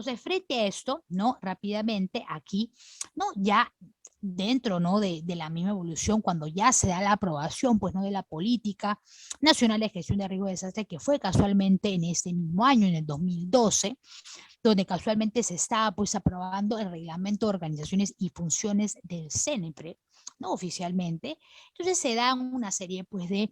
Entonces, frente a esto, ¿no? Rápidamente aquí, ¿no? Ya dentro, ¿no? de la misma evolución, cuando ya se da la aprobación, pues, ¿no? De la política nacional de gestión de riesgo de desastre, que fue casualmente en este mismo año, en el 2012, donde casualmente se estaba pues aprobando el reglamento de organizaciones y funciones del CENEPRE, ¿no? Oficialmente. Entonces se dan una serie pues de,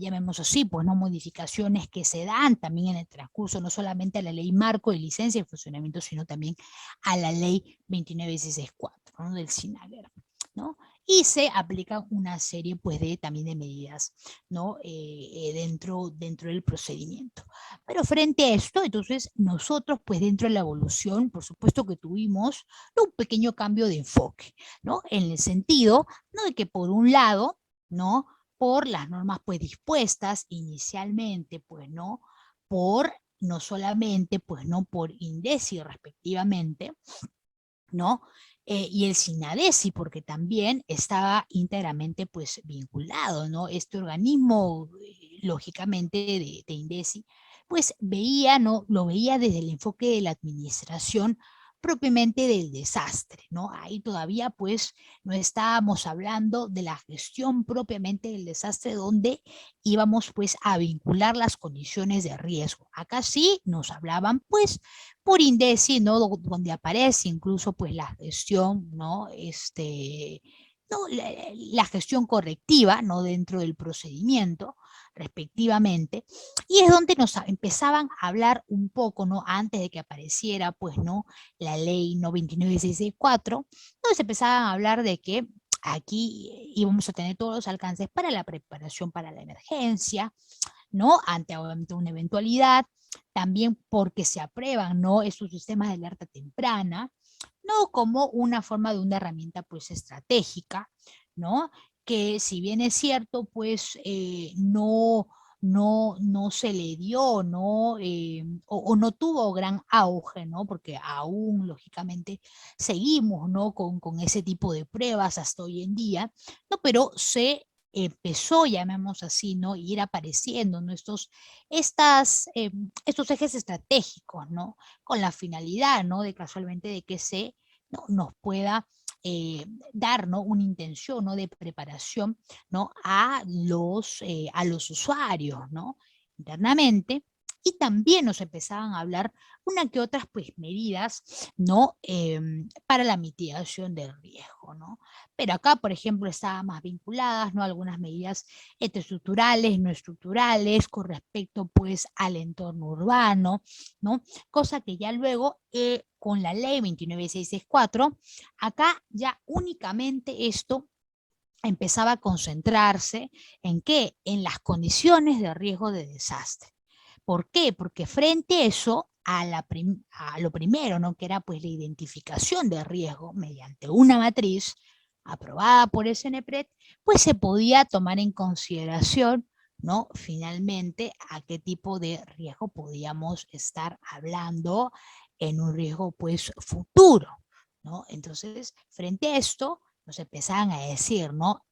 llamémoslo así, pues no modificaciones que se dan también en el transcurso, no solamente a la ley marco de licencia y funcionamiento, sino también a la ley 29664, ¿no? Del SINAGER, ¿no? Y se aplica una serie pues de también de medidas, ¿no? Dentro del procedimiento. Pero frente a esto, entonces nosotros pues dentro de la evolución, por supuesto que tuvimos, ¿no? Un pequeño cambio de enfoque, ¿no? En el sentido, ¿no? De que por un lado, ¿no? Por las normas pues dispuestas inicialmente, pues, ¿no? Por no solamente, pues, no por INDECI respectivamente, ¿no? Y el SINADECI, porque también estaba íntegramente pues vinculado, ¿no? Este organismo, lógicamente, de INDECI, pues veía, ¿no? Lo veía desde el enfoque de la administración propiamente del desastre, ¿no? Ahí todavía pues no estábamos hablando de la gestión propiamente del desastre donde íbamos pues a vincular las condiciones de riesgo. Acá sí nos hablaban pues por INDECI, ¿no? Donde aparece incluso pues la gestión, ¿no? No, la gestión correctiva, ¿no? Dentro del procedimiento, respectivamente, y es donde nos empezaban a hablar un poco, ¿no? Antes de que apareciera, pues, ¿no? La ley no 29664, donde se empezaban a hablar de que aquí íbamos a tener todos los alcances para la preparación para la emergencia, ¿no? Ante una eventualidad, también porque se aprueban, ¿no? Estos sistemas de alerta temprana, ¿no? Como una forma de una herramienta, pues, estratégica, ¿no? Que si bien es cierto, pues, no se le dio, ¿no? O no tuvo gran auge, ¿no? Porque aún, lógicamente, seguimos, ¿no? Con ese tipo de pruebas hasta hoy en día, ¿no? Pero se empezó, llamemos así, ¿no? Ir apareciendo, ¿no? Estos ejes estratégicos, ¿no? Con la finalidad, ¿no? De casualmente de que se, ¿no? Nos pueda dar, ¿no? Una intención, ¿no? De preparación, ¿no? A los usuarios, ¿no? Internamente. Y también nos empezaban a hablar una que otras pues, medidas, ¿no? Para la mitigación del riesgo, ¿no? Pero acá, por ejemplo, estaban más vinculadas, ¿no? Algunas medidas estructurales, no estructurales, con respecto, pues, al entorno urbano, ¿no? Cosa que ya luego, con la ley 29664, acá ya únicamente esto empezaba a concentrarse en qué, en las condiciones de riesgo de desastre. ¿Por qué? Porque frente a eso, a lo primero, ¿no? Que era pues la identificación de riesgo mediante una matriz aprobada por el CENEPRED, pues se podía tomar en consideración, ¿no? Finalmente, a qué tipo de riesgo podíamos estar hablando en un riesgo pues futuro, ¿no? Entonces, frente a esto, nos empezaban a decir, ¿no?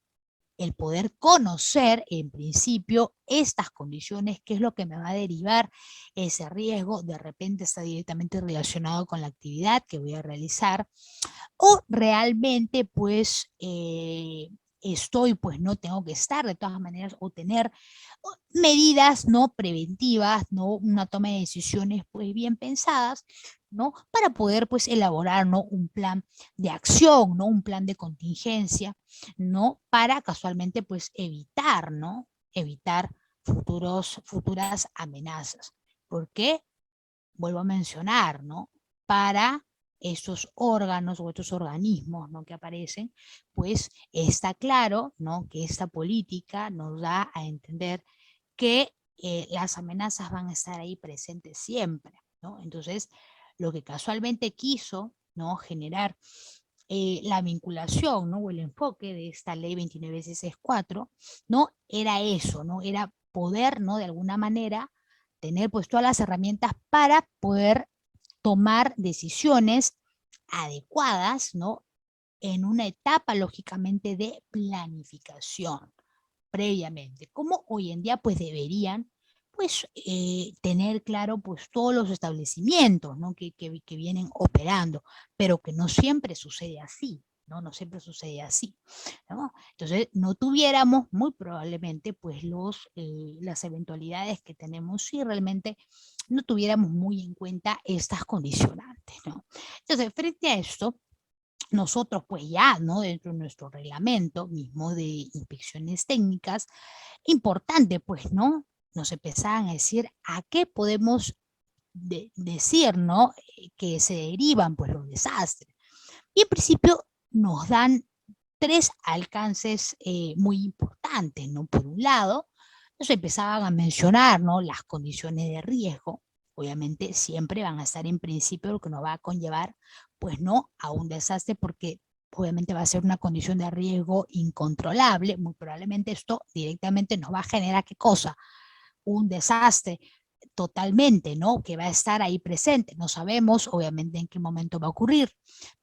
El poder conocer en principio estas condiciones, qué es lo que me va a derivar ese riesgo, de repente está directamente relacionado con la actividad que voy a realizar, o realmente pues estoy, pues no tengo que estar de todas maneras o tener medidas no preventivas, no una toma de decisiones pues bien pensadas, ¿no? Para poder pues elaborar, ¿no? Un plan de acción, ¿no? Un plan de contingencia, ¿no? Para casualmente pues evitar, ¿no? Evitar futuras amenazas. ¿Por qué? Vuelvo a mencionar, ¿no? Para esos órganos o estos organismos, ¿no? Que aparecen, pues está claro, ¿no? Que esta política nos da a entender que las amenazas van a estar ahí presentes siempre, ¿no? Entonces, lo que casualmente quiso, ¿no? Generar la vinculación, ¿no? O el enfoque de esta ley 2964, ¿no? Era eso, ¿no? Era poder, ¿no? De alguna manera tener pues todas las herramientas para poder tomar decisiones adecuadas, ¿no? En una etapa, lógicamente, de planificación previamente, como hoy en día pues deberían pues tener claro pues todos los establecimientos, ¿no? que vienen operando, pero que no siempre sucede así, ¿no? No siempre sucede así, ¿no? Entonces no tuviéramos muy probablemente pues las eventualidades que tenemos si realmente no tuviéramos muy en cuenta estas condicionantes, ¿no? Entonces, frente a esto, nosotros pues ya, ¿no? Dentro de nuestro reglamento mismo de inspecciones técnicas, importante pues, ¿no? Nos empezaban a decir a qué podemos decir, ¿no? Que se derivan pues los desastres. Y en principio nos dan tres alcances muy importantes, ¿no? Por un lado, nos empezaban a mencionar, ¿no? Las condiciones de riesgo. Obviamente siempre van a estar en principio lo que nos va a conllevar, pues no a un desastre, porque obviamente va a ser una condición de riesgo incontrolable. Muy probablemente esto directamente nos va a generar, ¿qué cosa? Un desastre totalmente, ¿no? Que va a estar ahí presente. No sabemos, obviamente, en qué momento va a ocurrir,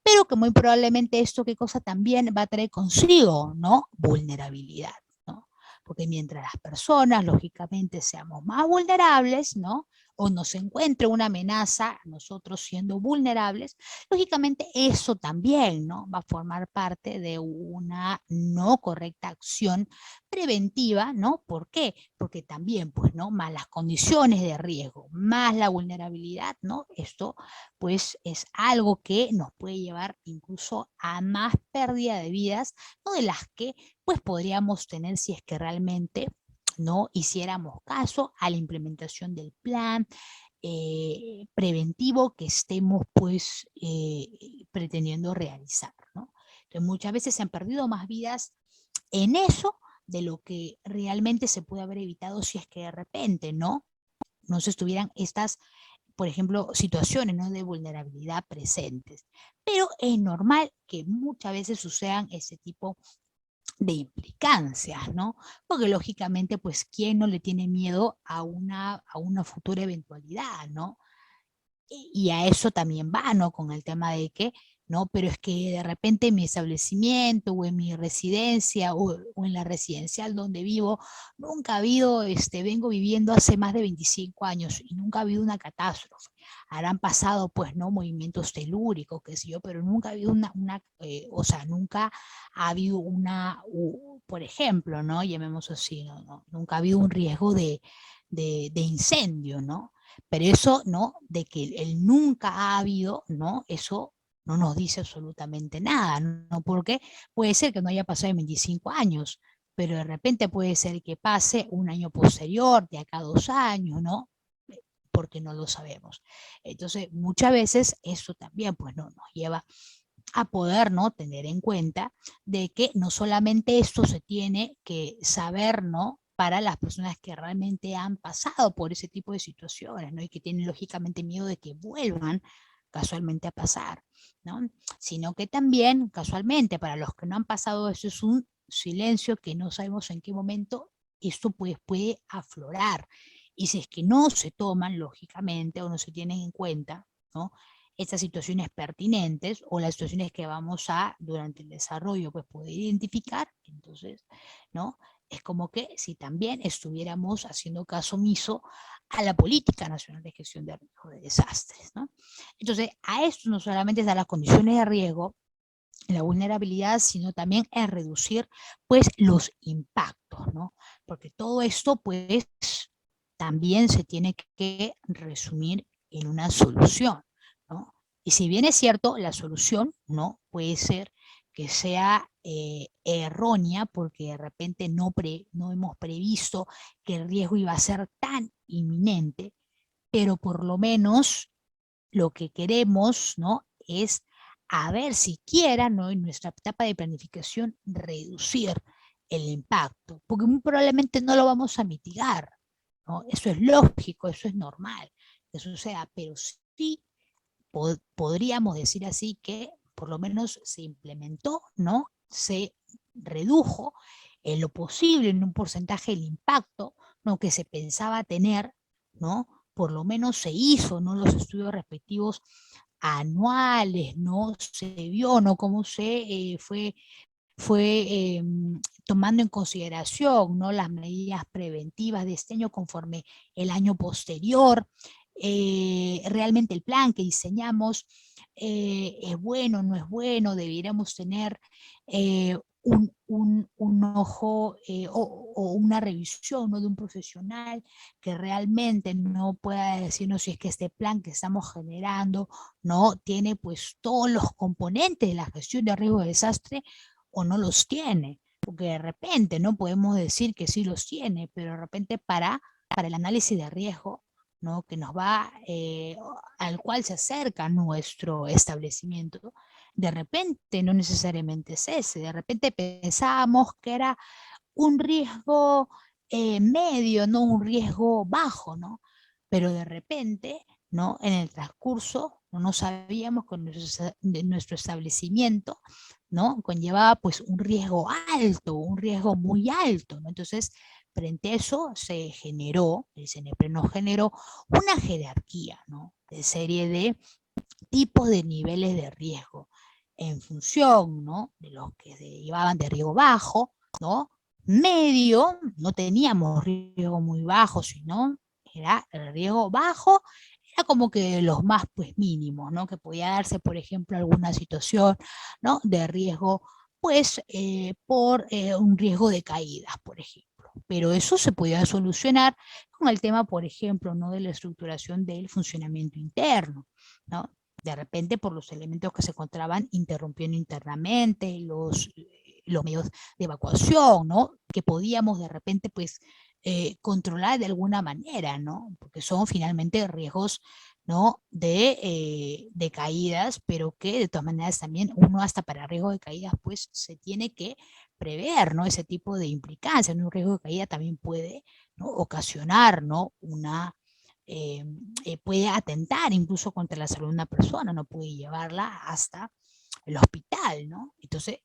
pero que muy probablemente esto, ¿qué cosa también va a traer consigo, ¿no? Vulnerabilidad, ¿no? Porque mientras las personas, lógicamente, seamos más vulnerables, ¿no? O nos encuentre una amenaza, nosotros siendo vulnerables, lógicamente eso también, ¿no? Va a formar parte de una no correcta acción preventiva, ¿no? ¿Por qué? Porque también, pues, ¿no? Más las condiciones de riesgo, más la vulnerabilidad, ¿no? Esto, pues, es algo que nos puede llevar incluso a más pérdida de vidas, ¿no? De las que, pues, podríamos tener si es que realmente no hiciéramos caso a la implementación del plan preventivo que estemos, pues, pretendiendo realizar, ¿no? Entonces, muchas veces se han perdido más vidas en eso de lo que realmente se puede haber evitado si es que de repente no se estuvieran estas, por ejemplo, situaciones, ¿no? De vulnerabilidad presentes. Pero es normal que muchas veces sucedan ese tipo de implicancias, ¿no? Porque lógicamente, pues, ¿quién no le tiene miedo a una futura eventualidad, ¿no? Y a eso también va, ¿no? Con el tema de que, ¿no? Pero es que de repente en mi establecimiento o en mi residencia o en la residencial donde vivo, nunca ha habido, vengo viviendo hace más de 25 años y nunca ha habido una catástrofe. Habrán pasado, pues, ¿no? Movimientos telúricos, qué sé yo, pero nunca ha habido o sea, nunca ha habido por ejemplo, ¿no? Llamemos así, ¿no? Nunca ha habido un riesgo de incendio, ¿no? Pero eso, ¿no? De que él nunca ha habido, ¿no? Eso no nos dice absolutamente nada, ¿no? Porque puede ser que no haya pasado en 25 años, pero de repente puede ser que pase un año posterior, de acá a 2 años, ¿no? Porque no lo sabemos. Entonces, muchas veces eso también, pues, no, nos lleva a poder, ¿no? Tener en cuenta de que no solamente esto se tiene que saber, ¿no? Para las personas que realmente han pasado por ese tipo de situaciones, ¿no? Y que tienen lógicamente miedo de que vuelvan casualmente a pasar, ¿no? Sino que también, casualmente, para los que no han pasado, eso es un silencio que no sabemos en qué momento esto pues, puede aflorar. Y si es que no se toman, lógicamente, o no se tienen en cuenta, ¿no? Estas situaciones pertinentes o las situaciones que vamos a, durante el desarrollo, pues poder identificar, entonces, ¿no? Es como que si también estuviéramos haciendo caso omiso a la Política Nacional de Gestión de Riesgo de Desastres, ¿no? Entonces, a esto no solamente es a las condiciones de riesgo, la vulnerabilidad, sino también es reducir, pues, los impactos, ¿no? Porque todo esto, pues, también se tiene que resumir en una solución, ¿no? Y si bien es cierto, la solución no puede ser que sea errónea porque de repente no hemos previsto que el riesgo iba a ser tan inminente, pero por lo menos lo que queremos, ¿no? Es a ver siquiera, ¿no? En nuestra etapa de planificación, reducir el impacto, porque muy probablemente no lo vamos a mitigar, ¿no? Eso es lógico, eso es normal que suceda, pero sí podríamos decir así que por lo menos se implementó, ¿no? Se redujo en lo posible, en un porcentaje, el impacto, ¿no? Que se pensaba tener, ¿no? Por lo menos se hizo, ¿no? Los estudios respectivos anuales, ¿no? Se vio, ¿no? Cómo se fue fue tomando en consideración, ¿no?, las medidas preventivas de este año conforme el año posterior. Realmente el plan que diseñamos es bueno, no es bueno, deberíamos tener un ojo o una revisión, ¿no?, de un profesional que realmente no pueda decirnos si es que este plan que estamos generando no tiene pues todos los componentes de la gestión de riesgo de desastre o no los tiene, porque de repente no podemos decir que sí los tiene, pero de repente para el análisis de riesgo, ¿no?, que nos va, al cual se acerca nuestro establecimiento, de repente no necesariamente es ese, de repente pensábamos que era un riesgo medio, no un riesgo bajo, ¿no? Pero de repente, ¿no?, en el transcurso no sabíamos que nuestro establecimiento, ¿no?, conllevaba pues un riesgo alto, un riesgo muy alto, ¿no? Entonces, frente a eso se generó, el CNP nos generó una jerarquía, ¿no?, de serie de tipos de niveles de riesgo en función, ¿no?, de los que se derivaban de riesgo bajo, ¿no?, medio, no teníamos riesgo muy bajo, sino era el riesgo bajo, era como que los más pues mínimos, ¿no?, que podía darse, por ejemplo, alguna situación, ¿no?, de riesgo, pues por un riesgo de caídas, por ejemplo. Pero eso se podía solucionar con el tema, por ejemplo, ¿no?, de la estructuración del funcionamiento interno, ¿no? De repente por los elementos que se encontraban interrumpiendo internamente, los medios de evacuación, ¿no?, que podíamos de repente pues controlar de alguna manera, ¿no?, porque son finalmente riesgos, ¿no?, de caídas, pero que de todas maneras también uno hasta para riesgo de caídas pues se tiene que prever, ¿no?, ese tipo de implicancias, ¿no? Un riesgo de caída también puede, ¿no?, ocasionar, ¿no?, puede atentar incluso contra la salud de una persona, no puede llevarla hasta el hospital, ¿no? Entonces,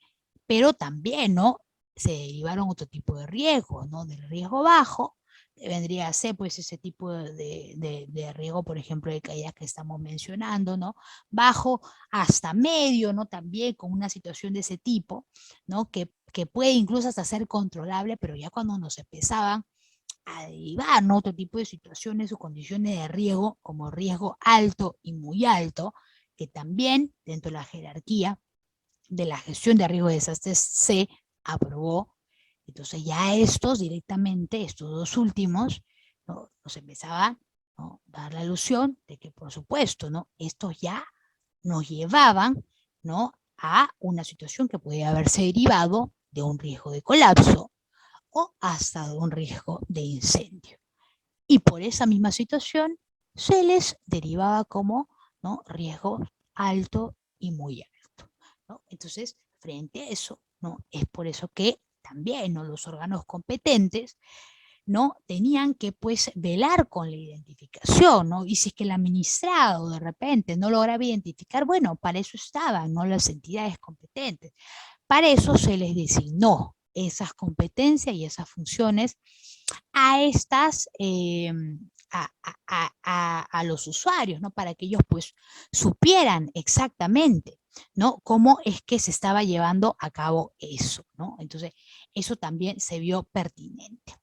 pero también, ¿no?, se derivaron otro tipo de riesgos, ¿no? Del riesgo bajo, que vendría a ser pues ese tipo de riesgo, por ejemplo, de caídas que estamos mencionando, ¿no? Bajo hasta medio, ¿no? También con una situación de ese tipo, ¿no? Que puede incluso hasta ser controlable, pero ya cuando nos empezaban a derivar, ¿no?, otro tipo de situaciones o condiciones de riesgo, como riesgo alto y muy alto, que también dentro de la jerarquía de la gestión de riesgo de desastres se aprobó. Entonces ya estos directamente, estos dos últimos, ¿no?, nos empezaba, ¿no?, a dar la alusión de que por supuesto, ¿no?, estos ya nos llevaban, ¿no?, a una situación que podía haberse derivado de un riesgo de colapso o hasta de un riesgo de incendio. Y por esa misma situación se les derivaba como, ¿no?, riesgo alto y muy alto, ¿no? Entonces, frente a eso, ¿no?, es por eso que también, ¿no?, los órganos competentes, ¿no?, tenían que pues velar con la identificación, ¿no? Y si es que el administrado de repente no lograba identificar, bueno, para eso estaban, ¿no?, las entidades competentes. Para eso se les designó esas competencias y esas funciones a estas, a los usuarios, ¿no? Para que ellos pues supieran exactamente, ¿no?, cómo es que se estaba llevando a cabo eso, ¿no? Entonces, eso también se vio pertinente.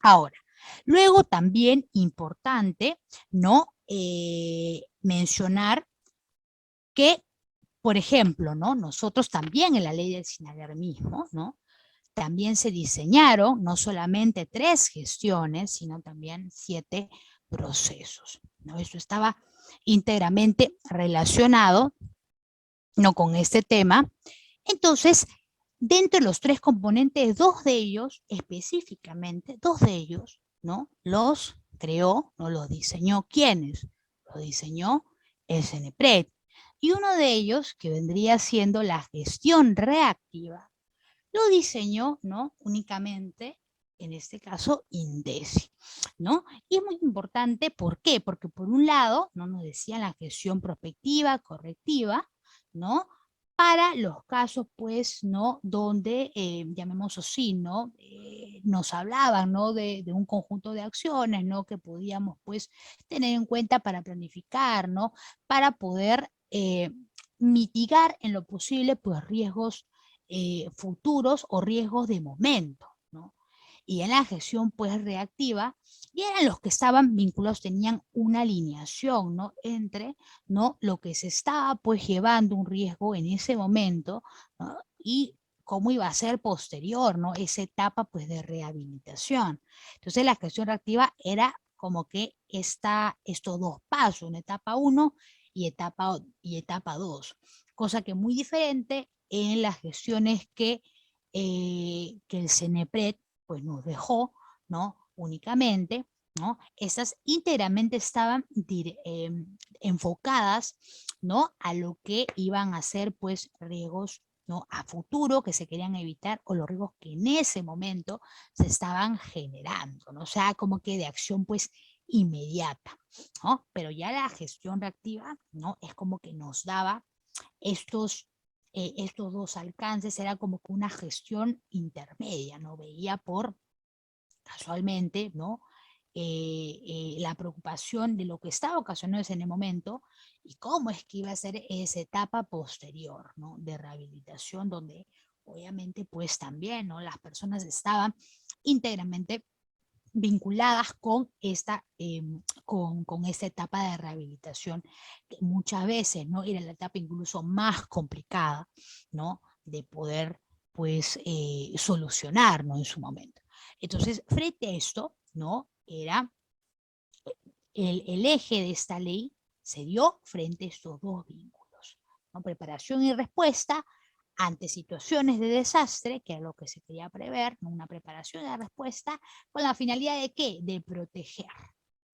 Ahora, luego también importante, ¿no?, mencionar que, por ejemplo, ¿no?, nosotros también en la ley del SINAGAR ¿no?, también se diseñaron no solamente 3 gestiones, sino también 7 procesos, ¿no? Eso estaba íntegramente relacionado, ¿no?, con este tema. Entonces, dentro de los 3 componentes, 2 de ellos específicamente, 2 de ellos, ¿no?, los creó, no los diseñó, ¿quiénes? Los diseñó el CENEPRED. Y uno de ellos, que vendría siendo la gestión reactiva, lo diseñó, ¿no?, únicamente, en este caso, INDECI, ¿no? Y es muy importante, ¿por qué? Porque por un lado, ¿no?, nos decían la gestión prospectiva, correctiva, ¿no?, para los casos, pues, ¿no?, donde, llamémoslo así, ¿no?, nos hablaban, ¿no?, de un conjunto de acciones, ¿no?, que podíamos, pues, tener en cuenta para planificar, ¿no?, para poder mitigar en lo posible, pues, riesgos futuros o riesgos de momento, ¿no? Y en la gestión pues reactiva, y eran los que estaban vinculados, tenían una alineación, ¿no? Entre, ¿no?, lo que se estaba pues llevando un riesgo en ese momento, ¿no?, y cómo iba a ser posterior, ¿no?, esa etapa pues de rehabilitación. Entonces la gestión reactiva era como que estos dos pasos, una etapa 1 y etapa 2, cosa que muy diferente en las gestiones que el CENEPRED pues nos dejó, ¿no?, únicamente, ¿no? Esas íntegramente estaban enfocadas, ¿no?, a lo que iban a ser pues riesgos, ¿no?, a futuro que se querían evitar, o los riesgos que en ese momento se estaban generando, ¿no? O sea, como que de acción pues inmediata, ¿no? Pero ya la gestión reactiva, ¿no?, es como que nos daba estos dos alcances, era como que una gestión intermedia, ¿no? Veía por, casualmente, ¿no?, la preocupación de lo que estaba ocasionándose en el momento y cómo es que iba a ser esa etapa posterior, ¿no?, de rehabilitación, donde obviamente pues también, ¿no?, las personas estaban íntegramente vinculadas con esta etapa de rehabilitación, que muchas veces, ¿no?, era la etapa incluso más complicada, ¿no?, de poder pues solucionar, ¿no?, en su momento. Entonces, frente a esto, ¿no?, era el eje de esta ley se dio frente a estos dos vínculos, ¿no?, preparación y respuesta ante situaciones de desastre, que es lo que se quería prever, ¿no?, una preparación y respuesta con la finalidad de ¿qué? De proteger,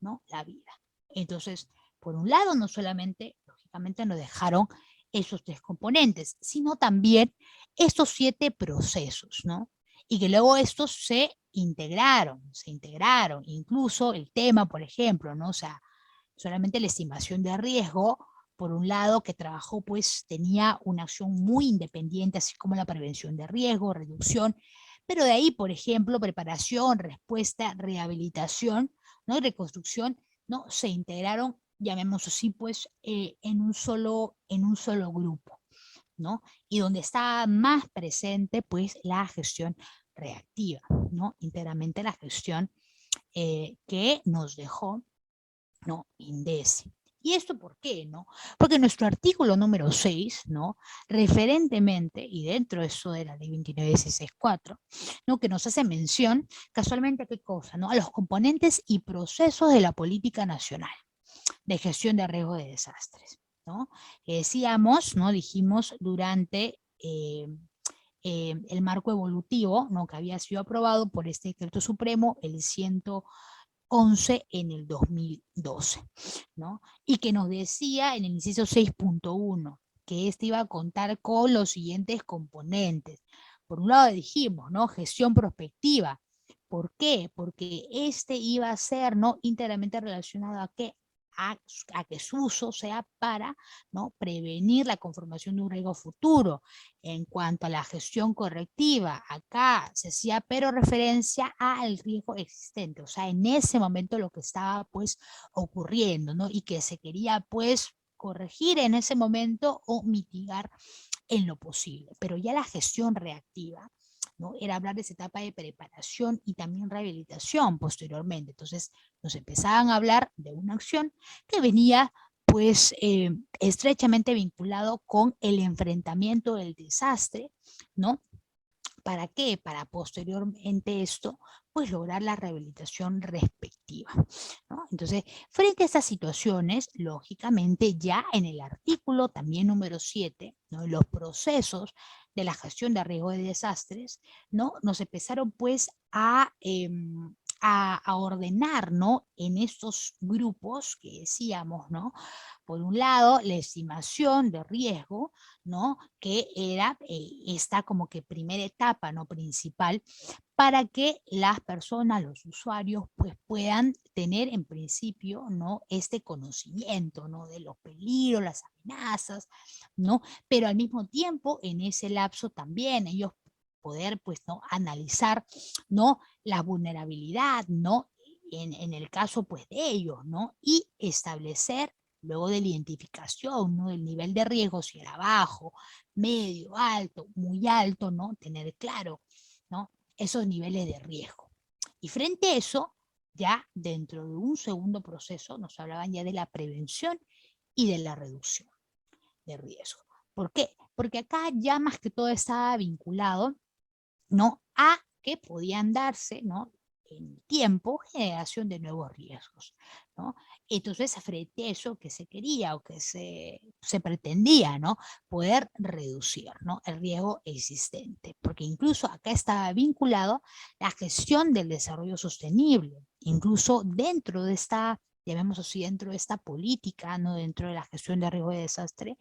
¿no?, la vida. Entonces, por un lado, no solamente, lógicamente, nos dejaron esos tres componentes, sino también estos 7 procesos, ¿no? Y que luego estos se integraron, incluso el tema, por ejemplo, ¿no? O sea, solamente la estimación de riesgo, por un lado, que trabajó, pues tenía una acción muy independiente, así como la prevención de riesgo, reducción, pero de ahí, por ejemplo, preparación, respuesta, rehabilitación, ¿no?, y reconstrucción, ¿no?, se integraron, llamémoslo así, pues en un solo grupo, ¿no? Y donde está más presente, pues, la gestión reactiva, ¿no? Íntegramente la gestión que nos dejó, ¿no?, INDECE. ¿Y esto por qué, no? Porque nuestro artículo número 6, ¿no?, referentemente, y dentro de eso de la ley 29.16.4, ¿no?, que nos hace mención, casualmente, ¿a qué cosa? ¿No? A los componentes y procesos de la política nacional de gestión de riesgo de desastres, ¿no? Que decíamos, ¿no?, dijimos durante el marco evolutivo, ¿no?, que había sido aprobado por este decreto supremo, el 111 en el 2012, ¿no? Y que nos decía en el inciso 6.1 que este iba a contar con los siguientes componentes. Por un lado dijimos, ¿no?, gestión prospectiva. ¿Por qué? Porque este iba a ser, ¿no?, íntegramente relacionado a qué, a que su uso sea para, ¿no?, prevenir la conformación de un riesgo futuro. En cuanto a la gestión correctiva, acá se hacía pero referencia al riesgo existente, o sea, en ese momento lo que estaba pues ocurriendo, ¿no?, y que se quería pues corregir en ese momento o mitigar en lo posible. Pero ya la gestión reactiva, ¿no?, era hablar de esa etapa de preparación y también rehabilitación posteriormente. Entonces nos empezaban a hablar de una acción que venía pues estrechamente vinculado con el enfrentamiento del desastre, ¿no? ¿Para qué? Para posteriormente esto, pues lograr la rehabilitación respectiva, ¿no? Entonces, frente a estas situaciones, lógicamente ya en el artículo también número 7, ¿no?, los procesos de la gestión de riesgo de desastres, ¿no?, nos empezaron pues a ordenar, ¿no?, en estos grupos que decíamos, ¿no? Por un lado, la estimación de riesgo, ¿no?, que era esta como que primera etapa, ¿no?, principal, para que las personas, los usuarios, pues puedan tener en principio, ¿no?, este conocimiento, ¿no?, de los peligros, las amenazas, ¿no? Pero al mismo tiempo, en ese lapso también ellos poder, pues, ¿no?, analizar, ¿no?, la vulnerabilidad, ¿no?, en el caso, pues, de ellos, ¿no? Y establecer luego de la identificación, ¿no? Del nivel de riesgo, si era bajo, medio, alto, muy alto, ¿no? Tener claro, ¿no? Esos niveles de riesgo. Y frente a eso, ya dentro de un segundo proceso, nos hablaban ya de la prevención y de la reducción de riesgo. ¿Por qué? Porque acá ya más que todo estaba vinculado, ¿no? A que podían darse, ¿no? En tiempo, generación de nuevos riesgos, ¿no? Entonces, frente a eso que se quería o que se pretendía, ¿no? Poder reducir, ¿no? El riesgo existente, porque incluso acá estaba vinculado la gestión del desarrollo sostenible, incluso dentro de esta, llamémoslo así, dentro de esta política, ¿no? Dentro de la gestión de riesgo de desastre,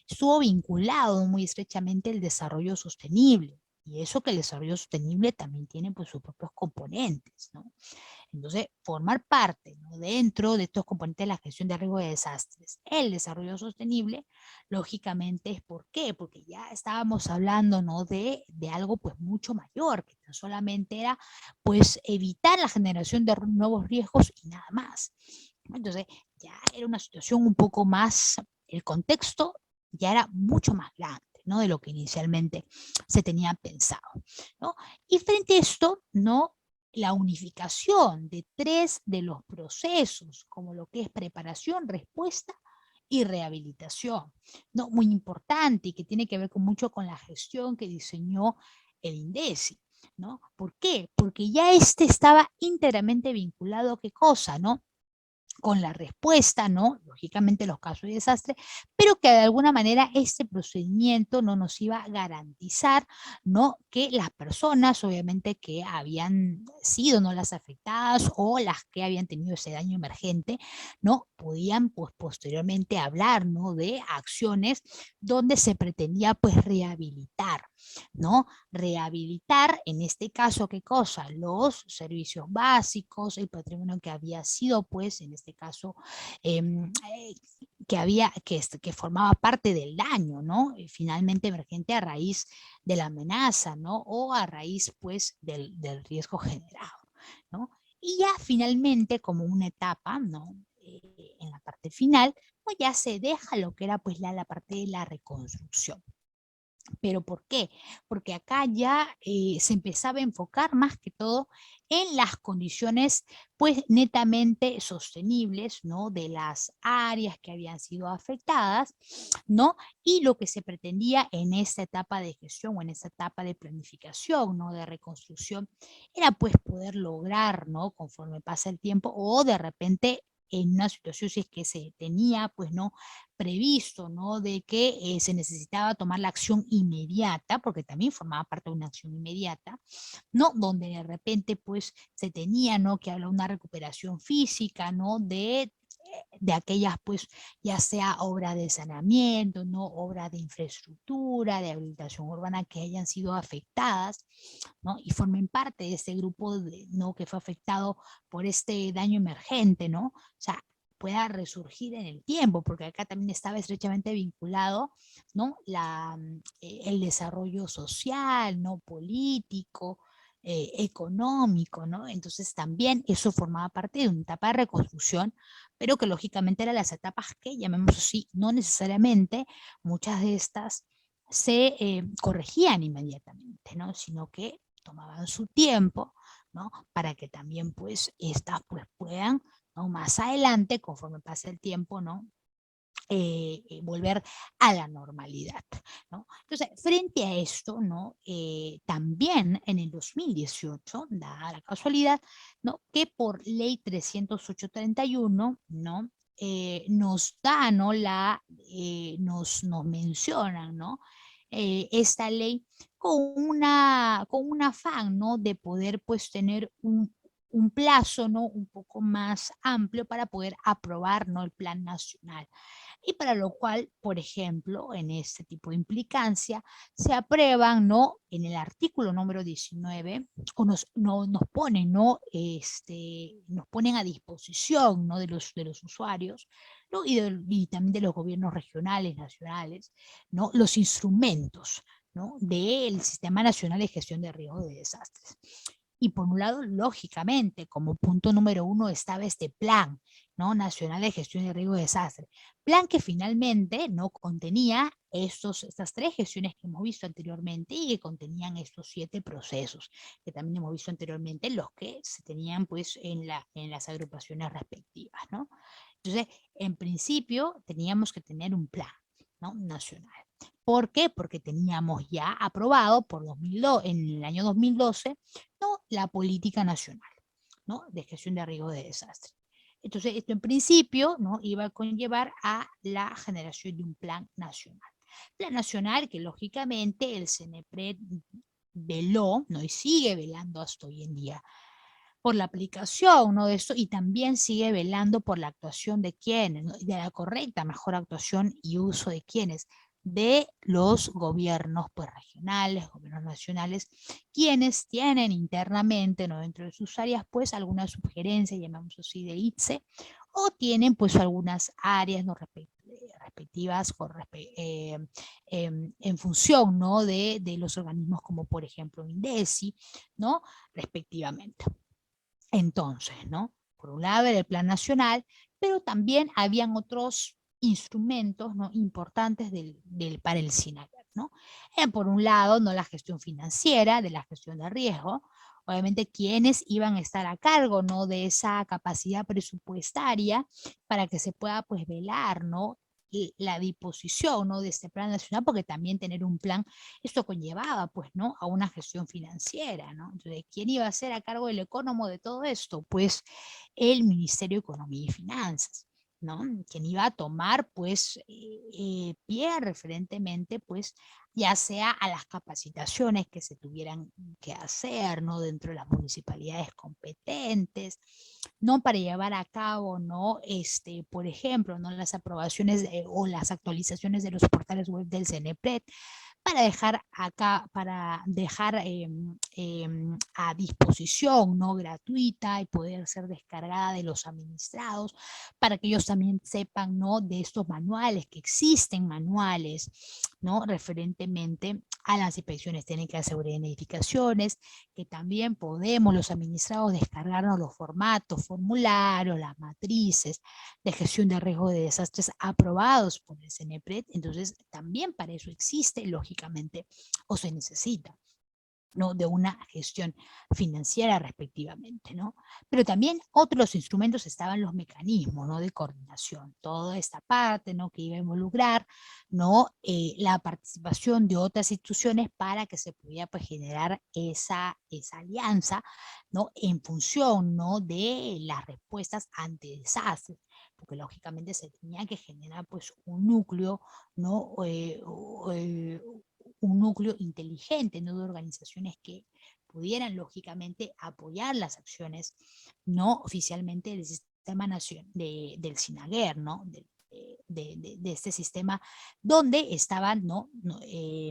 estuvo vinculado muy estrechamente el desarrollo sostenible. Y eso que el desarrollo sostenible también tiene pues sus propios componentes, ¿no? Entonces, formar parte, ¿no? Dentro de estos componentes de la gestión de riesgo de desastres, el desarrollo sostenible, lógicamente es ¿por qué? Porque ya estábamos hablando, ¿no? De algo pues mucho mayor, que no solamente era pues evitar la generación de nuevos riesgos y nada más. Entonces, ya era una situación un poco más, el contexto ya era mucho más grande, ¿no? De lo que inicialmente se tenía pensado, ¿no? Y frente a esto, ¿no? La unificación de tres de los procesos, como lo que es preparación, respuesta y rehabilitación, ¿no? Muy importante y que tiene que ver con mucho con la gestión que diseñó el INDECI, ¿no? ¿Por qué? Porque ya este estaba íntegramente vinculado a qué cosa, ¿no? Con la respuesta, ¿no? Lógicamente los casos de desastre, pero que de alguna manera este procedimiento no nos iba a garantizar, ¿no? Que las personas, obviamente, que habían sido no las afectadas o las que habían tenido ese daño emergente, ¿no? Podían, pues, posteriormente hablar, ¿no? De acciones donde se pretendía, pues, rehabilitar, ¿no? Rehabilitar, en este caso, ¿qué cosa? Los servicios básicos, el patrimonio que había sido, pues, en este caso, que había, que formaba parte del daño, ¿no? Finalmente emergente a raíz de la amenaza, ¿no? O a raíz, pues, del riesgo generado, ¿no? Y ya finalmente, como una etapa, ¿no? En la parte final, pues ya se deja lo que era, pues, la parte de la reconstrucción. ¿Pero por qué? Porque acá ya se empezaba a enfocar más que todo en las condiciones pues netamente sostenibles, ¿no? De las áreas que habían sido afectadas, ¿no? Y lo que se pretendía en esta etapa de gestión o en esta etapa de planificación, ¿no? De reconstrucción, era pues poder lograr, ¿no? Conforme pasa el tiempo o de repente en una situación si es que se tenía, pues no, previsto, ¿no? De que se necesitaba tomar la acción inmediata, porque también formaba parte de una acción inmediata, ¿no? Donde de repente, pues, se tenía, ¿no? Que hablar una recuperación física, ¿no? De aquellas, pues, ya sea obras de saneamiento, ¿no? Obras de infraestructura, de habilitación urbana que hayan sido afectadas, ¿no? Y formen parte de ese grupo, ¿no? Que fue afectado por este daño emergente, ¿no? O sea, pueda resurgir en el tiempo, porque acá también estaba estrechamente vinculado, ¿no? El desarrollo social, ¿no? Político, económico, ¿no? Entonces también eso formaba parte de una etapa de reconstrucción, pero que lógicamente eran las etapas que, llamémoslo así, no necesariamente muchas de estas se corregían inmediatamente, ¿no? Sino que tomaban su tiempo, ¿no? Para que también pues estas pues puedan, ¿no? Más adelante, conforme pasa el tiempo, ¿no? Volver a la normalidad, ¿no? Entonces, frente a esto, ¿no? También en el 2018, da la casualidad, ¿no? Que por ley 308/31, ¿no? Nos da, ¿no? Nos mencionan, ¿no? Esta ley con un afán, ¿no? De poder, pues, tener un plazo, ¿no? Un poco más amplio para poder aprobar, ¿no? El plan nacional y para lo cual, por ejemplo, en este tipo de implicancia, se aprueban, ¿no? En el artículo número 19, o nos ponen, ¿no? Nos ponen a disposición, ¿no? De los usuarios, ¿no? Y también de los gobiernos regionales, nacionales, ¿no? Los instrumentos, ¿no? Del Sistema Nacional de Gestión de Riesgos de Desastres. Y por un lado, lógicamente, como punto número uno estaba este plan, ¿no? Nacional de Gestión de Riesgo de Desastre. Plan que finalmente no contenía estas tres gestiones que hemos visto anteriormente y que contenían estos 7 procesos que también hemos visto anteriormente, los que se tenían pues en las agrupaciones respectivas, ¿no? Entonces, en principio, teníamos que tener un plan, ¿no? Nacional. ¿Por qué? Porque teníamos ya aprobado en el año 2012, ¿no? La política nacional, ¿no? De gestión de riesgos de desastre. Entonces, esto en principio, ¿no? Iba a conllevar a la generación de un plan nacional. Plan nacional que lógicamente el CNEPRED veló, ¿no? Y sigue velando hasta hoy en día por la aplicación, ¿no? De esto, y también sigue velando por la actuación de quienes, ¿no? De la correcta, mejor actuación y uso de quienes, de los gobiernos pues, regionales, gobiernos nacionales, quienes tienen internamente, ¿no? Dentro de sus áreas, pues alguna sugerencia, llamamos así, de ITSE, o tienen pues algunas áreas no respectivas en función, ¿no? De los organismos como por ejemplo INDECI, ¿no? Respectivamente. Entonces, ¿no? Por un lado era el plan nacional, pero también habían otros instrumentos, ¿no? Importantes para el SINAGER, ¿no? Por un lado, ¿no? La gestión financiera, de la gestión de riesgo, obviamente quienes iban a estar a cargo, ¿no? De esa capacidad presupuestaria para que se pueda, pues, velar, ¿no? La disposición, ¿no? De este plan nacional, porque también tener un plan, esto conllevaba, pues, ¿no? A una gestión financiera, ¿no? Entonces, ¿quién iba a ser a cargo del economo de todo esto? Pues el Ministerio de Economía y Finanzas, ¿no? Quien iba a tomar, pues, pie referentemente, pues, ya sea a las capacitaciones que se tuvieran que hacer, ¿no? Dentro de las municipalidades competentes, ¿no? Para llevar a cabo, ¿no? Por ejemplo, ¿no? Las aprobaciones o las actualizaciones de los portales web del CNEPRED, para dejar a disposición, ¿no? Gratuita y poder ser descargada de los administrados, para que ellos también sepan, ¿no? De estos manuales, que existen manuales, ¿no? Referentemente a las inspecciones técnicas de seguridad y edificaciones, que también podemos los administrados descargarnos los formatos, formularios, las matrices de gestión de riesgo de desastres aprobados por el CNEPRED. Entonces, también para eso existe, lógicamente, o se necesita, ¿no? De una gestión financiera respectivamente, ¿no? Pero también otros instrumentos estaban los mecanismos, ¿no? De coordinación, toda esta parte, ¿no? Que iba a involucrar, ¿no? La participación de otras instituciones para que se pudiera, pues, generar esa alianza, ¿no? En función, ¿no? De las respuestas ante desastres, porque lógicamente se tenía que generar, pues, un núcleo, ¿no? Un núcleo inteligente, ¿no? De organizaciones que pudieran lógicamente apoyar las acciones no oficialmente del sistema del SINAGER, ¿no? De este sistema donde estaban,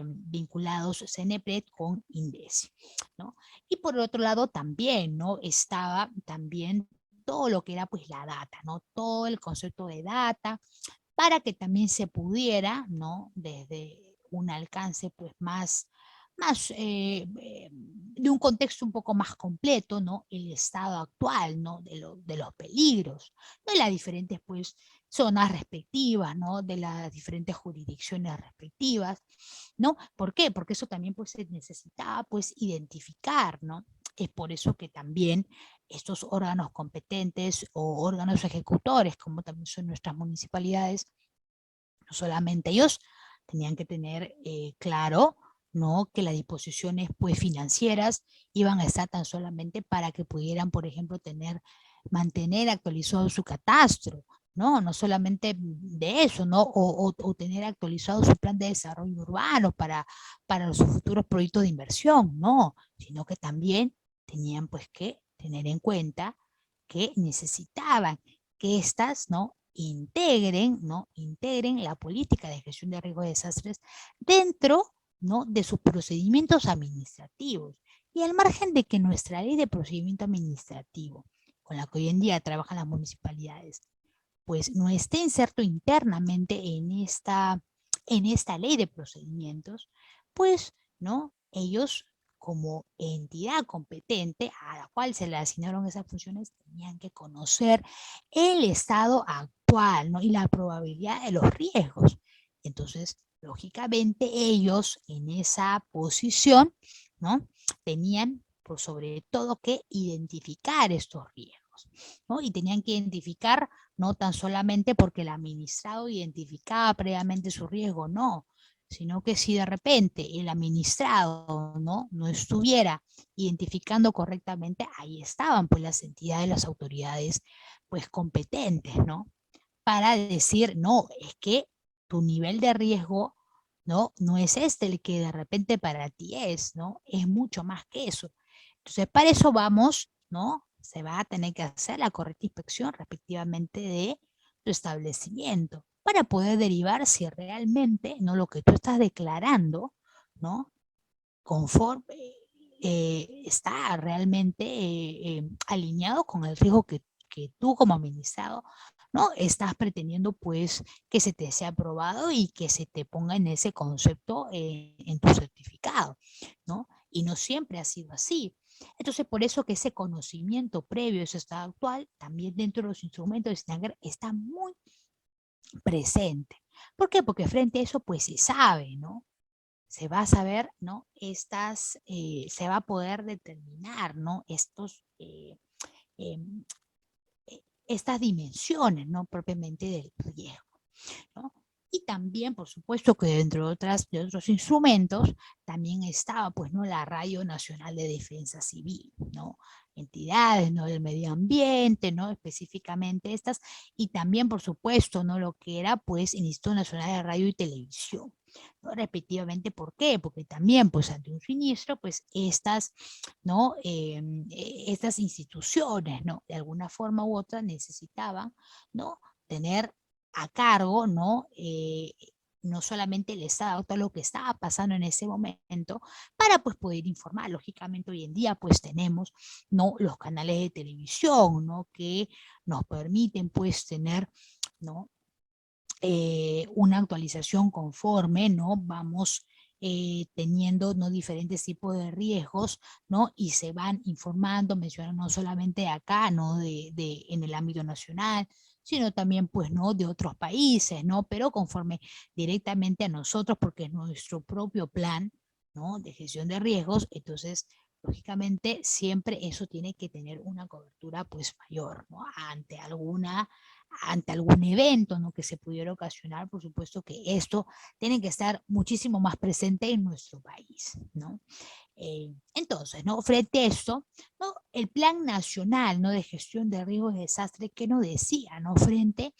vinculados CNEPRED con INDECI, ¿no? Y por otro lado también, ¿no? Estaba también todo lo que era pues la data, ¿no? Todo el concepto de data, para que también se pudiera, ¿no? Desde un alcance pues de un contexto un poco más completo, ¿no? El estado actual, ¿no? De los peligros, de las diferentes pues zonas respectivas, ¿no? De las diferentes jurisdicciones respectivas, ¿no? ¿Por qué? Porque eso también pues se necesitaba pues identificar, ¿no? Es por eso que también estos órganos competentes o órganos ejecutores, como también son nuestras municipalidades, no solamente ellos tenían que tener claro, ¿no? Que las disposiciones pues, financieras iban a estar tan solamente para que pudieran, por ejemplo, mantener actualizado su catastro, ¿no? No solamente de eso, ¿no? O tener actualizado su plan de desarrollo urbano para los futuros proyectos de inversión, no, sino que también tenían pues que tener en cuenta que necesitaban que estas, ¿no? Integren, ¿no? Integren la política de gestión de riesgo de desastres dentro, ¿no? De sus procedimientos administrativos. Y al margen de que nuestra ley de procedimiento administrativo, con la que hoy en día trabajan las municipalidades, pues no esté inserto internamente en esta ley de procedimientos, pues, ¿no? Ellos como entidad competente a la cual se le asignaron esas funciones, tenían que conocer el estado actual, ¿no? Y la probabilidad de los riesgos. Entonces, lógicamente, ellos en esa posición, ¿no? Tenían por sobre todo que identificar estos riesgos, ¿no? Y tenían que identificar no tan solamente porque el administrado identificaba previamente su riesgo, no, sino que si de repente el administrado no estuviera identificando correctamente, ahí estaban pues las entidades, las autoridades pues competentes, ¿no? Para decir, no, es que tu nivel de riesgo no es este el que de repente para ti es, ¿no? Es mucho más que eso. Entonces, para eso vamos, ¿no? Se va a tener que hacer la correcta inspección respectivamente de tu establecimiento para poder derivar si realmente, ¿no? Lo que tú estás declarando, ¿no? Conforme está realmente alineado con el riesgo que tú como administrado, ¿no? Estás pretendiendo pues que se te sea aprobado y que se te ponga en ese concepto en tu certificado, ¿no? Y no siempre ha sido así. Entonces, por eso que ese conocimiento previo, ese estado actual, también dentro de los instrumentos de SNAGR está muy presente. ¿Por qué? Porque frente a eso, pues se sabe, ¿no? Se va a saber, ¿no? Se va a poder determinar, ¿no? Em, estas dimensiones, ¿no? Propiamente del riesgo, ¿no? Y también, por supuesto, que dentro de otros instrumentos, también estaba, pues, ¿no? La Radio Nacional de Defensa Civil, ¿no? Entidades, ¿no? Del medio ambiente, ¿no? Específicamente estas, y también, por supuesto, ¿no? Lo que era, pues, el Instituto Nacional de Radio y Televisión, ¿no? Respectivamente, ¿por qué? Porque también, pues, ante un siniestro, pues, ¿no? Estas instituciones, ¿no? De alguna forma u otra necesitaban, ¿no? Tener a cargo, ¿no? No solamente el Estado, todo lo que estaba pasando en ese momento, para pues poder informar. Lógicamente hoy en día pues tenemos, ¿no? Los canales de televisión, ¿no? Que nos permiten pues tener, ¿no? Una actualización conforme, ¿no? Vamos teniendo, ¿no? Diferentes tipos de riesgos, ¿no? Y se van informando, mencionando no solamente acá, ¿no? En el ámbito nacional, sino también, pues, ¿no? De otros países, ¿no? Pero conforme directamente a nosotros, porque es nuestro propio plan, ¿no? De gestión de riesgos, entonces, lógicamente, siempre eso tiene que tener una cobertura, pues, mayor, ¿no? Ante algún evento, ¿no? Que se pudiera ocasionar, por supuesto que esto tiene que estar muchísimo más presente en nuestro país, ¿no? Entonces, ¿no? Frente a esto, ¿no? El Plan Nacional, ¿no? De Gestión de Riesgos y Desastres, ¿qué nos decía, ¿no? Frente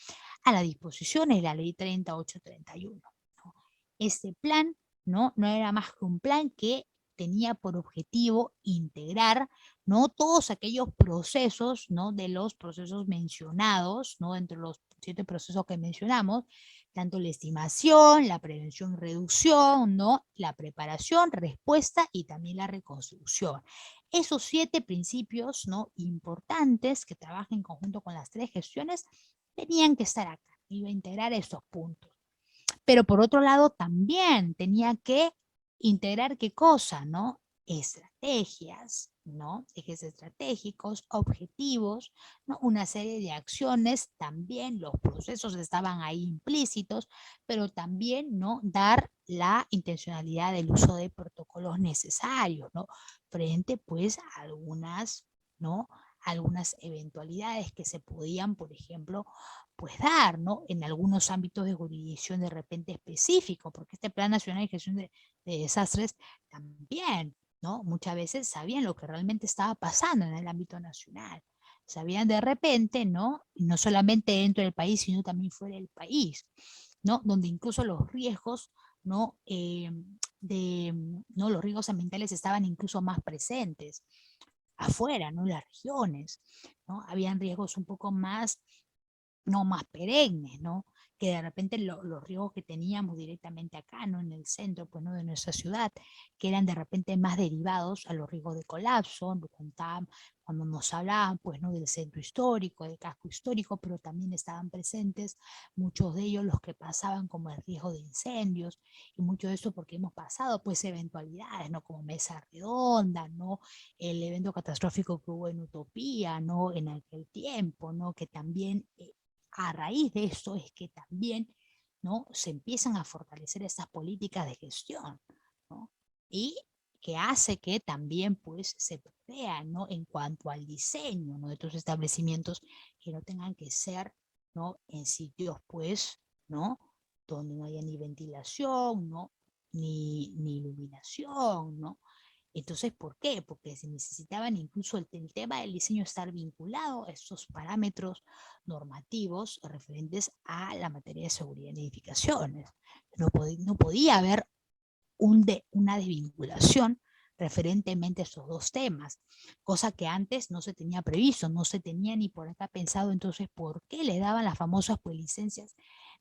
a las disposiciones de la Ley 3831, ¿no? Este plan, ¿no? Era más que un plan que tenía por objetivo integrar, ¿no? Todos aquellos procesos, ¿no? De los procesos mencionados, ¿no? Entre los 7 procesos que mencionamos, tanto la estimación, la prevención y reducción, ¿no? La preparación, respuesta y también la reconstrucción. Esos 7 principios, ¿no? Importantes que trabajan en conjunto con las 3 gestiones tenían que estar acá, iba a integrar estos puntos. Pero por otro lado también tenía que integrar qué cosa, ¿no? Estrategias, ¿no? Ejes estratégicos, objetivos, ¿no? Una serie de acciones, también los procesos estaban ahí implícitos, pero también, ¿no? Dar la intencionalidad del uso de protocolos necesarios, ¿no? Frente, pues, a algunas, ¿no? Algunas eventualidades que se podían, por ejemplo, pues dar, ¿no? En algunos ámbitos de jurisdicción de repente específico, porque este Plan Nacional de Gestión de Desastres también, ¿no? Muchas veces sabían lo que realmente estaba pasando en el ámbito nacional. Sabían de repente, ¿no? Y no solamente dentro del país, sino también fuera del país, ¿no? Donde incluso los riesgos, ¿no? ¿No? Los riesgos ambientales estaban incluso más presentes afuera, ¿no? En las regiones, ¿no? Habían riesgos un poco más no más perennes, ¿no? que de repente los riesgos que teníamos directamente acá, ¿no? En el centro, pues, ¿no? De nuestra ciudad, que eran de repente más derivados a los riesgos de colapso, cuando nos hablaban, pues, ¿no? Del centro histórico, del casco histórico, pero también estaban presentes muchos de ellos los que pasaban como el riesgo de incendios, y mucho de eso porque hemos pasado, pues, eventualidades, ¿no? Como Mesa Redonda, ¿no? El evento catastrófico que hubo en Utopía, ¿no? En aquel tiempo, ¿no? Que también a raíz de esto es que también, ¿no? Se empiezan a fortalecer estas políticas de gestión, ¿no? Y que hace que también, pues, se provea, ¿no? En cuanto al diseño, ¿no? De estos establecimientos, que no tengan que ser, ¿no? En sitios, pues, ¿no? Donde no haya ni ventilación, ¿no? Ni iluminación, ¿no? Entonces, ¿por qué? Porque se necesitaban incluso el tema del diseño estar vinculado a estos parámetros normativos referentes a la materia de seguridad en edificaciones. No podía haber una desvinculación referentemente a estos dos temas, cosa que antes no se tenía previsto, no se tenía ni por acá pensado. Entonces, ¿por qué le daban las famosas pues, licencias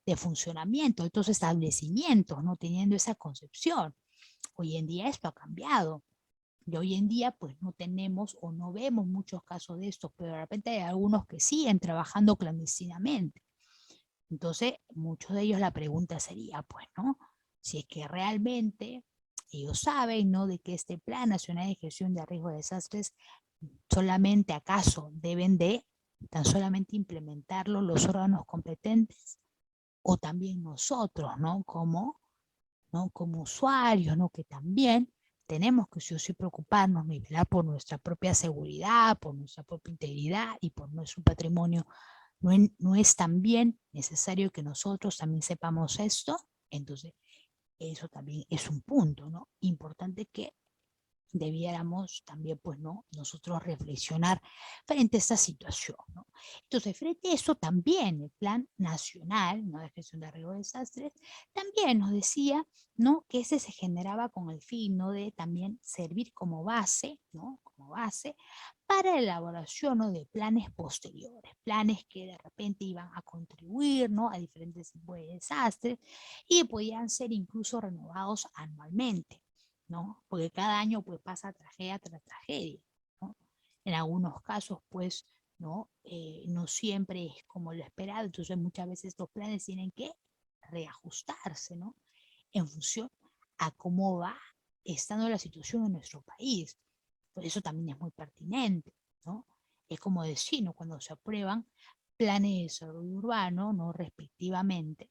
de funcionamiento a estos establecimientos, no teniendo esa concepción? Hoy en día esto ha cambiado. Y hoy en día pues no tenemos o no vemos muchos casos de estos, pero de repente hay algunos que siguen trabajando clandestinamente. Entonces, muchos de ellos la pregunta sería, pues, ¿no? Si es que realmente ellos saben, ¿no? De que este Plan Nacional de Gestión de Riesgo de Desastres solamente acaso deben de tan solamente implementarlo los órganos competentes o también nosotros, ¿no? Como usuarios, ¿no? Que también tenemos que sí o sí preocuparnos y velar por nuestra propia seguridad, por nuestra propia integridad y por nuestro patrimonio. No es también necesario que nosotros también sepamos esto. Entonces, eso también es un punto, ¿no? Importante que debiéramos también, pues, ¿no? Nosotros reflexionar frente a esta situación, ¿no? Entonces, frente a eso también el Plan Nacional, ¿no? De Gestión de Riesgos de Desastres, también nos decía, ¿no? Que ese se generaba con el fin, ¿no? De también servir como base, ¿no? Como base para la elaboración, ¿no? De planes posteriores, planes que de repente iban a contribuir, ¿no? A diferentes tipos de desastres y podían ser incluso renovados anualmente, ¿no? Porque cada año pues pasa tragedia tras tragedia, ¿no? En algunos casos pues, ¿no? No siempre es como lo esperado, entonces muchas veces estos planes tienen que reajustarse, ¿no? En función a cómo va estando la situación en nuestro país. Por eso también es muy pertinente, ¿no? Es como decir, ¿no? Cuando se aprueban planes de desarrollo urbano, ¿no? Respectivamente,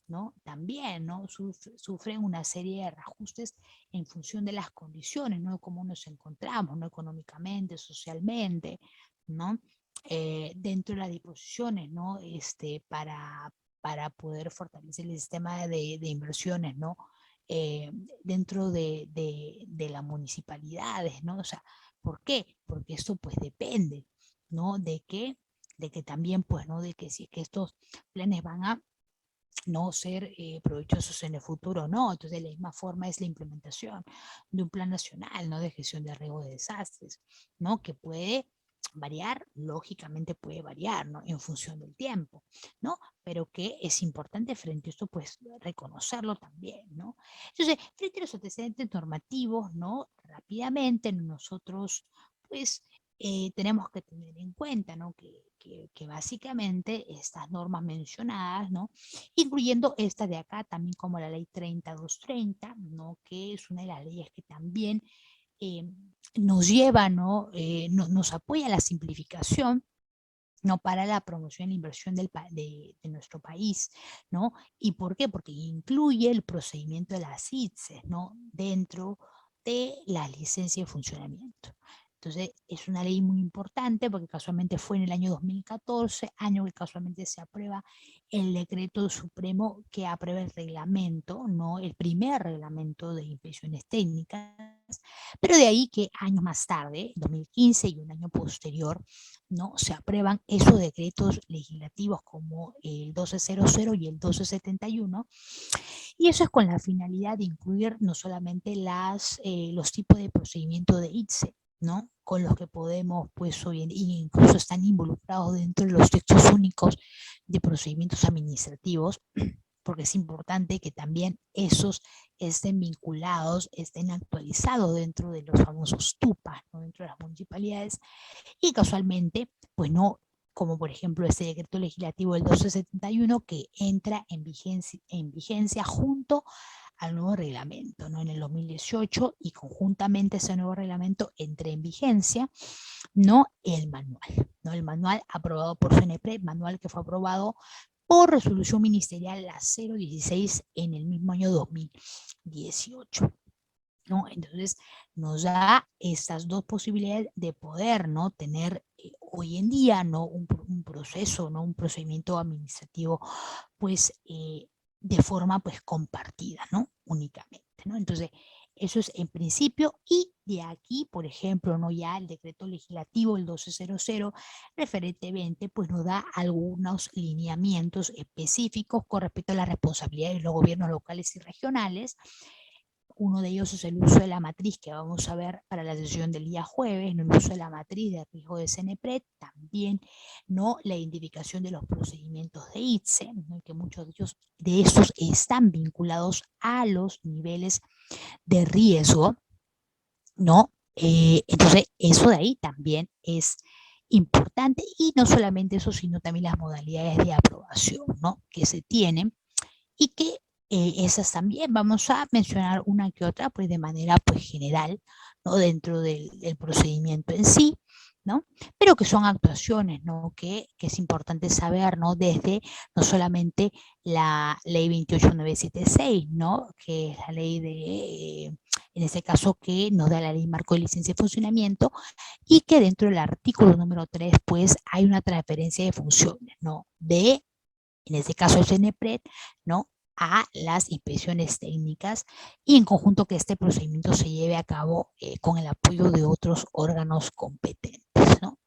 ¿no? También, ¿no? Sufren una serie de reajustes en función de las condiciones, ¿no? De cómo nos encontramos, ¿no? Económicamente, socialmente, ¿no? Dentro de las disposiciones, ¿no? Para poder fortalecer el sistema de inversiones, ¿no? Eh, Dentro de las municipalidades, ¿no? O sea, ¿por qué? Porque esto pues depende, ¿no? De que también, pues, ¿no? De que si es que estos planes van a no ser provechosos en el futuro, no. Entonces, de la misma forma es la implementación de un plan nacional, ¿no? De gestión de riesgo de desastres, ¿no? Que puede variar, lógicamente puede variar, ¿no? En función del tiempo, ¿no? Pero que es importante frente a esto, pues, reconocerlo también, ¿no? Entonces, frente a los antecedentes normativos, ¿no? Rápidamente nosotros, pues, tenemos que tener en cuenta, ¿no? Que básicamente estas normas mencionadas, ¿no? Incluyendo esta de acá, también como la ley 30230, ¿no? Que es una de las leyes que también eh, nos lleva, ¿no? Nos apoya a la simplificación, ¿no? Para la promoción e inversión de nuestro país, ¿no? ¿Y por qué? Porque incluye el procedimiento de las ITSES, ¿no? Dentro de la licencia de funcionamiento. Entonces, es una ley muy importante porque casualmente fue en el año 2014, año que casualmente se aprueba el decreto supremo que aprueba el reglamento, ¿no? El primer reglamento de inspecciones técnicas, pero de ahí que años más tarde, 2015 y un año posterior, ¿no? Se aprueban esos decretos legislativos como el 1200 y el 1271, y eso es con la finalidad de incluir no solamente los tipos de procedimiento de ITSE, ¿no? Con los que podemos, pues hoy en día, incluso están involucrados dentro de los textos únicos de procedimientos administrativos, porque es importante que también esos estén vinculados, estén actualizados dentro de los famosos TUPAS, ¿no? Dentro de las municipalidades, y casualmente, pues no, como por ejemplo este decreto legislativo del 1271 que entra en vigencia junto al nuevo reglamento, ¿no? En el 2018, y conjuntamente ese nuevo reglamento entra en vigencia, ¿no? El manual, ¿no? El manual aprobado por CNPRED, manual que fue aprobado por resolución ministerial la 016 en el mismo año 2018. ¿No? Entonces nos da estas dos posibilidades de poder, ¿no? Tener hoy en día, ¿no? Un proceso, ¿no? Un procedimiento administrativo, pues, de forma, pues, compartida, ¿no? Únicamente, ¿no? Entonces, eso es en principio, y de aquí, por ejemplo, ¿no? Ya el decreto legislativo, el 1200, referentemente, pues nos da algunos lineamientos específicos con respecto a las responsabilidades de los gobiernos locales y regionales. Uno de ellos es el uso de la matriz que vamos a ver para la sesión del día jueves, ¿no? El uso de la matriz de riesgo de CNPRED, también, ¿no? La identificación de los procedimientos de ITSE, ¿no? Que muchos de esos están vinculados a los niveles de riesgo, ¿no? Entonces, eso de ahí también es importante, y no solamente eso, sino también las modalidades de aprobación, ¿no? Que se tienen, y que esas también vamos a mencionar una que otra, pues de manera, pues, general, ¿no? Dentro del procedimiento en sí, ¿no? Pero que son actuaciones, ¿no? Que es importante saber, ¿no? Desde no solamente la ley 28976, ¿no? Que es la ley en este caso, que nos da la ley marco de licencia de funcionamiento, y que dentro del artículo número 3, pues hay una transferencia de funciones, ¿no? En este caso el CNPRED, ¿no? A las inspecciones técnicas, y en conjunto que este procedimiento se lleve a cabo con el apoyo de otros órganos competentes, ¿no?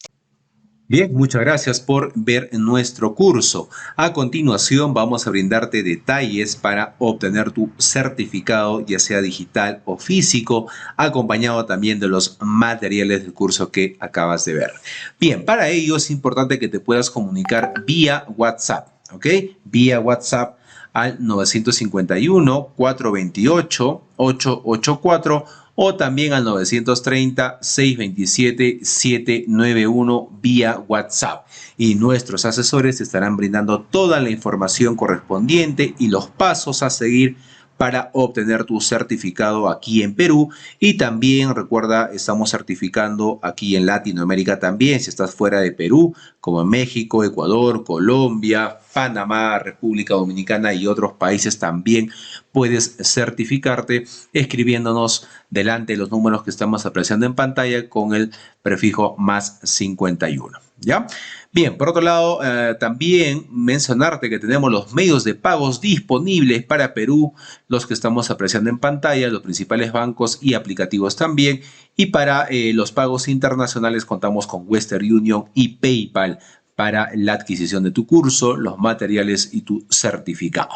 Bien, muchas gracias por ver nuestro curso. A continuación vamos a brindarte detalles para obtener tu certificado, ya sea digital o físico, acompañado también de los materiales del curso que acabas de ver. Bien, para ello es importante que te puedas comunicar vía WhatsApp, ¿ok? Vía WhatsApp al 951-428-884, o también al 930-627-791 vía WhatsApp. Y nuestros asesores estarán brindando toda la información correspondiente y los pasos a seguir para obtener tu certificado aquí en Perú. Y también recuerda, estamos certificando aquí en Latinoamérica también, si estás fuera de Perú, como en México, Ecuador, Colombia, Panamá, República Dominicana y otros países, también puedes certificarte escribiéndonos delante de los números que estamos apreciando en pantalla con el prefijo más 51. ¿Ya? Bien, por otro lado, también mencionarte que tenemos los medios de pagos disponibles para Perú, los que estamos apreciando en pantalla, los principales bancos y aplicativos también. Y para los pagos internacionales contamos con Western Union y PayPal para la adquisición de tu curso, los materiales y tu certificado.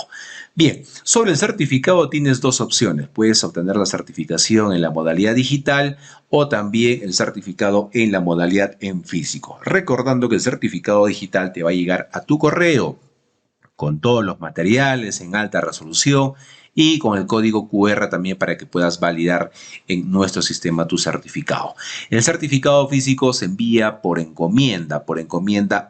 Bien, sobre el certificado tienes dos opciones. Puedes obtener la certificación en la modalidad digital o también el certificado en la modalidad en físico. Recordando que el certificado digital te va a llegar a tu correo con todos los materiales en alta resolución y con el código QR también para que puedas validar en nuestro sistema tu certificado. El certificado físico se envía por encomienda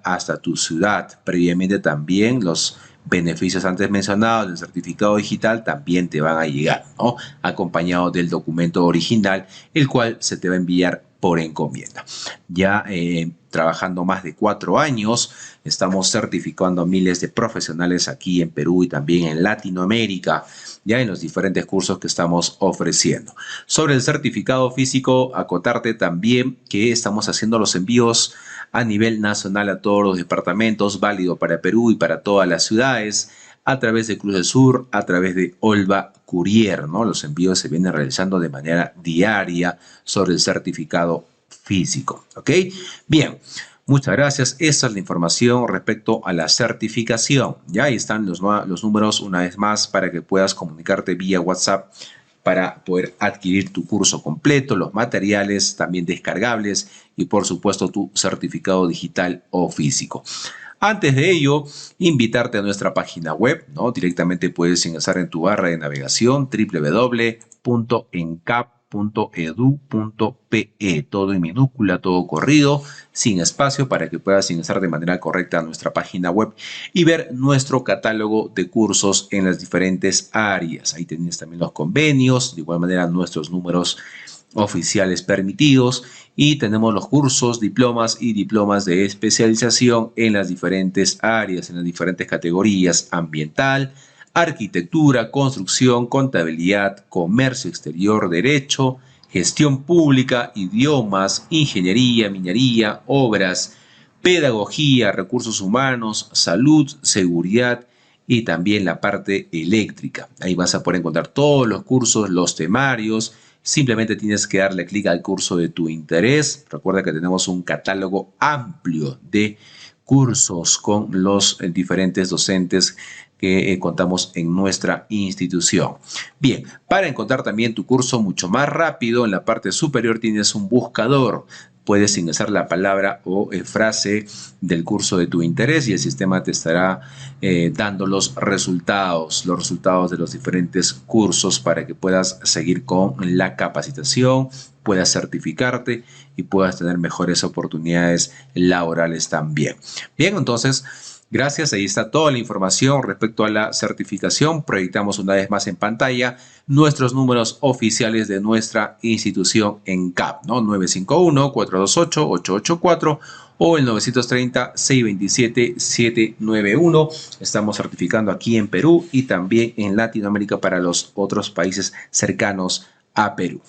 hasta tu ciudad. Previamente también los beneficios antes mencionados del certificado digital también te van a llegar, ¿no? Acompañado del documento original, el cual se te va a enviar por encomienda. Ya trabajando más de 4 años, estamos certificando a miles de profesionales aquí en Perú y también en Latinoamérica, ya en los diferentes cursos que estamos ofreciendo. Sobre el certificado físico, acotarte también que estamos haciendo los envíos a nivel nacional a todos los departamentos, válido para Perú y para todas las ciudades, a través de Cruz del Sur, a través de Olva Courier, ¿no? Los envíos se vienen realizando de manera diaria sobre el certificado físico, ¿ok? Bien, muchas gracias. Esa es la información respecto a la certificación. Ya ahí están los números una vez más para que puedas comunicarte vía WhatsApp para poder adquirir tu curso completo, los materiales también descargables y por supuesto tu certificado digital o físico. Antes de ello, invitarte a nuestra página web, ¿no? Directamente puedes ingresar en tu barra de navegación www.encap.edu.pe, todo en minúscula, todo corrido, sin espacio, para que puedas ingresar de manera correcta a nuestra página web y ver nuestro catálogo de cursos en las diferentes áreas. Ahí tienes también los convenios, de igual manera nuestros números oficiales permitidos, y tenemos los cursos, diplomas y diplomas de especialización en las diferentes áreas, en las diferentes categorías: ambiental, arquitectura, construcción, contabilidad, comercio exterior, derecho, gestión pública, idiomas, ingeniería, minería, obras, pedagogía, recursos humanos, salud, seguridad y también la parte eléctrica. Ahí vas a poder encontrar todos los cursos, los temarios. Simplemente tienes que darle clic al curso de tu interés. Recuerda que tenemos un catálogo amplio de cursos con los diferentes docentes que contamos en nuestra institución. Bien, para encontrar también tu curso mucho más rápido, en la parte superior tienes un buscador. Puedes ingresar la palabra o frase del curso de tu interés y el sistema te estará dando los resultados de los diferentes cursos para que puedas seguir con la capacitación, puedas certificarte y puedas tener mejores oportunidades laborales también. Bien, entonces, gracias, ahí está toda la información respecto a la certificación. Proyectamos una vez más en pantalla nuestros números oficiales de nuestra institución ENCAP, ¿no? 951-428-884 o el 930-627-791. Estamos certificando aquí en Perú y también en Latinoamérica para los otros países cercanos a Perú.